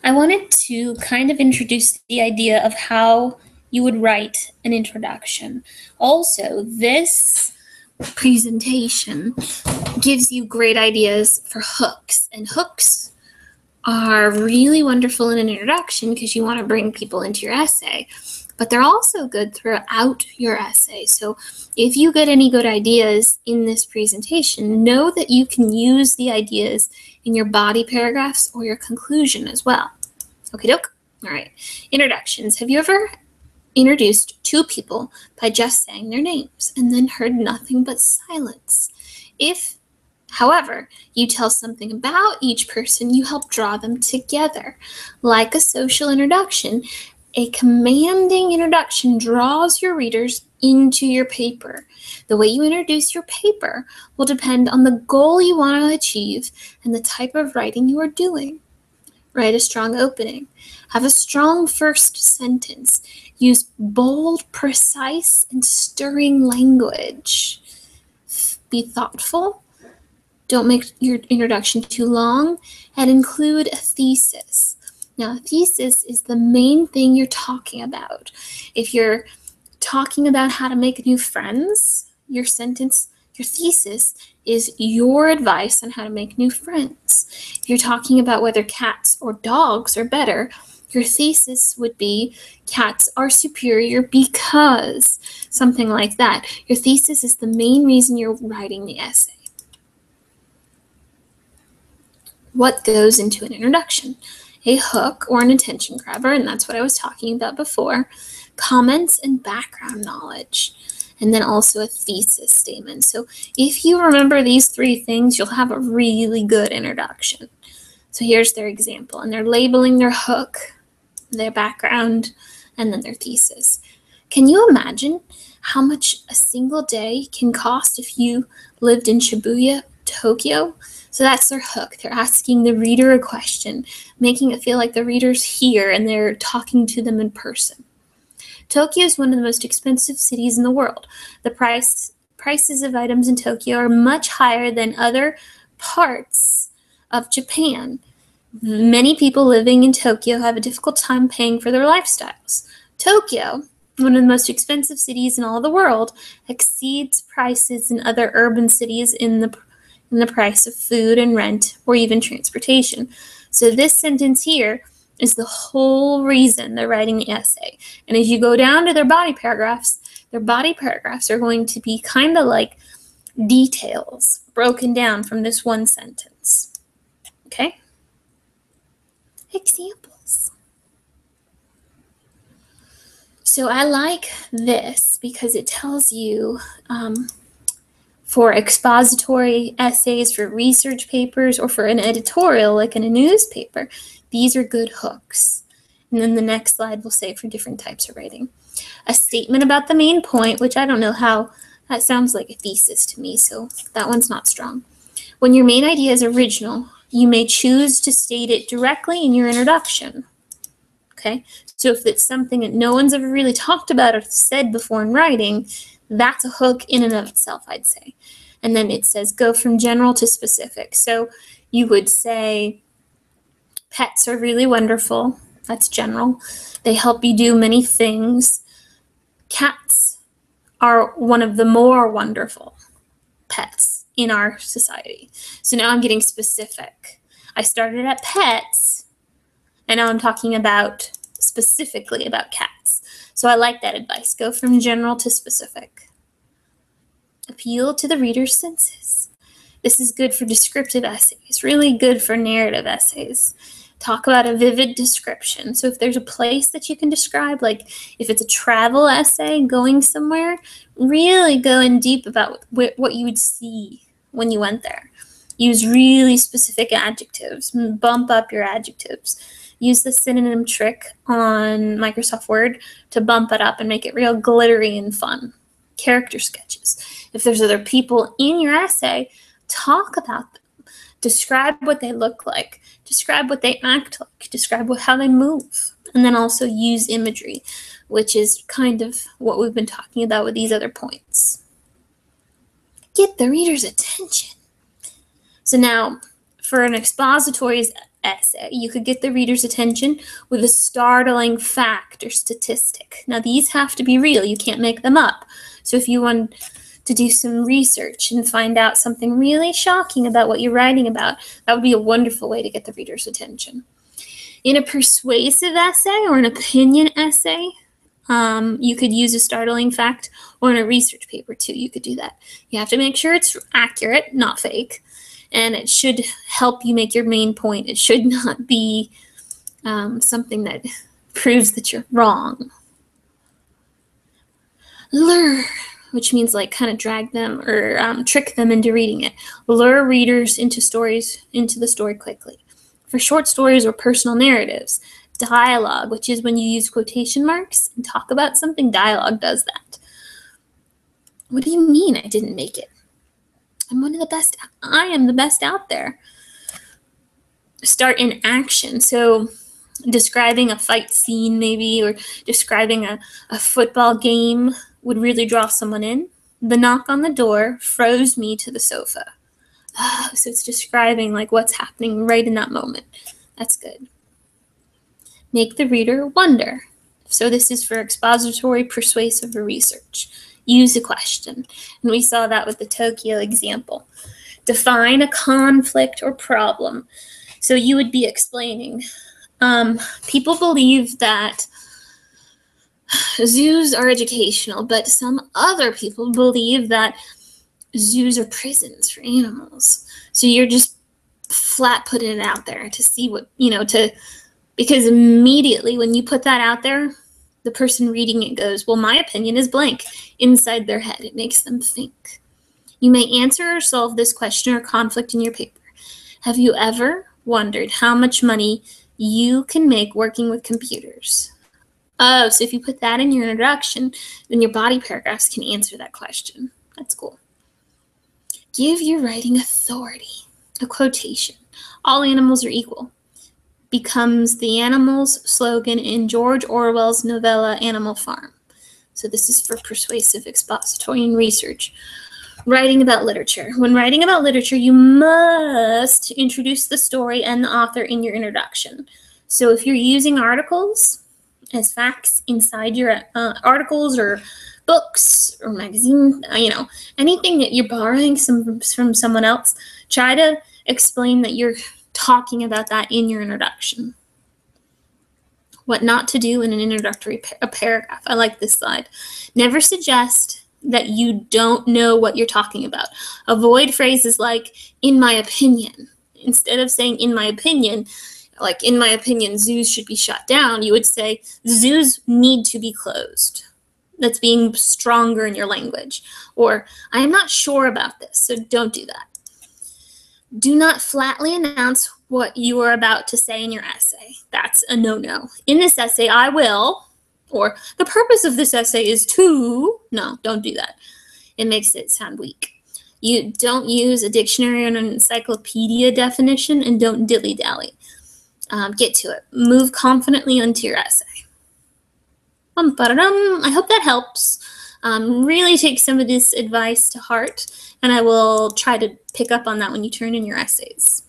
I wanted to kind of introduce the idea of how you would write an introduction. Also, this presentation gives you great ideas for hooks, and hooks are really wonderful in an introduction because you want to bring people into your essay, but they're also good throughout your essay. So if you get any good ideas in this presentation, know that you can use the ideas in your body paragraphs or your conclusion as well. Okie doke. All right. Introductions. Have you ever introduced two people by just saying their names and then heard nothing but silence? If, however, you tell something about each person, you help draw them together. Like a social introduction, a commanding introduction draws your readers into your paper. The way you introduce your paper will depend on the goal you want to achieve and the type of writing you are doing. Write a strong opening. Have a strong first sentence. Use bold, precise, and stirring language. Be thoughtful. Don't make your introduction too long, and include a thesis. Now, a thesis is the main thing you're talking about. If you're talking about how to make new friends, your thesis is your advice on how to make new friends. If you're talking about whether cats or dogs are better, your thesis would be cats are superior because, something like that. Your thesis is the main reason you're writing the essay. What goes into an introduction? A hook or an attention grabber, and that's what I was talking about before, comments and background knowledge, and then also a thesis statement. So if you remember these three things, you'll have a really good introduction. So here's their example, and they're labeling their hook, their background, and then their thesis. Can you imagine how much a single day can cost if you lived in Shibuya, Tokyo? So that's their hook. They're asking the reader a question, making it feel like the reader's here and they're talking to them in person. Tokyo is one of the most expensive cities in the world. The prices of items in Tokyo are much higher than other parts of Japan. Many people living in Tokyo have a difficult time paying for their lifestyles. Tokyo, one of the most expensive cities in all the world, exceeds prices in other urban cities in the price of food and rent or even transportation. So this sentence here is the whole reason they're writing the essay. And as you go down to their body paragraphs are going to be kind of like details broken down from this one sentence. Okay? Examples. So I like this because it tells you for expository essays, for research papers, or for an editorial like in a newspaper, these are good hooks. And then the next slide will say for different types of writing. A statement about the main point, which I don't know how, that sounds like a thesis to me, so that one's not strong. When your main idea is original, you may choose to state it directly in your introduction. Okay, so if it's something that no one's ever really talked about or said before in writing, that's a hook in and of itself, I'd say. And then it says go from general to specific. So you would say pets are really wonderful. That's general. They help you do many things. Cats are one of the more wonderful pets in our society. So now I'm getting specific. I started at pets, and now I'm talking about specifically about cats. So I like that advice. Go from general to specific. Appeal to the reader's senses. This is good for descriptive essays, really good for narrative essays. Talk about a vivid description. So if there's a place that you can describe, like if it's a travel essay going somewhere, really go in deep about what you would see when you went there. Use really specific adjectives. Bump up your adjectives. Use the synonym trick on Microsoft Word to bump it up and make it real glittery and fun. Character sketches. If there's other people in your essay, talk about them. Describe what they look like. Describe what they act like. Describe how they move. And then also use imagery, which is kind of what we've been talking about with these other points. Get the reader's attention. So now, for an expository essay. You could get the reader's attention with a startling fact or statistic. Now, these have to be real. You can't make them up. So if you want to do some research and find out something really shocking about what you're writing about, that would be a wonderful way to get the reader's attention. In a persuasive essay or an opinion essay, you could use a startling fact, or in a research paper too, you could do that. You have to make sure it's accurate, not fake, and it should help you make your main point. It should not be something that proves that you're wrong. Lure, which means like kind of drag them or trick them into reading it. Lure readers into the story quickly. For short stories or personal narratives, dialogue, which is when you use quotation marks and talk about something, dialogue does that. What do you mean I didn't make it? I'm one of the best. I am the best out there. Start in action. So describing a fight scene maybe, or describing a football game would really draw someone in. The knock on the door froze me to the sofa. Oh, so it's describing like what's happening right in that moment. That's good. Make the reader wonder. So this is for expository, persuasive, or research. Use a question. And we saw that with the Tokyo example. Define a conflict or problem. So you would be explaining. People believe that zoos are educational, but some other people believe that zoos are prisons for animals. So you're just flat putting it out there to see what, because immediately when you put that out there, the person reading it goes, well, my opinion is blank inside their head. It makes them think. You may answer or solve this question or conflict in your paper. Have you ever wondered how much money you can make working with computers? Oh, so if you put that in your introduction, then your body paragraphs can answer that question. That's cool. Give your writing authority. A quotation. All animals are equal becomes the animal's slogan in George Orwell's novella Animal Farm. So this is for persuasive, expository, and research. Writing about literature. When writing about literature, you must introduce the story and the author in your introduction. So if you're using articles as facts inside your articles or books or magazine, anything that you're borrowing from someone else, try to explain that you're talking about that in your introduction. What not to do in an introductory paragraph. I like this slide. Never suggest that you don't know what you're talking about. Avoid phrases like, in my opinion. Instead of saying, in my opinion, like, in my opinion, zoos should be shut down, you would say, zoos need to be closed. That's being stronger in your language. Or, I am not sure about this, so don't do that. Do not flatly announce what you are about to say in your essay. That's a no-no. In this essay, I will, or the purpose of this essay is to, no, don't do that. It makes it sound weak. You don't use a dictionary or an encyclopedia definition, and don't dilly-dally. Get to it. Move confidently onto your essay. I hope that helps. Really take some of this advice to heart, and I will try to pick up on that when you turn in your essays.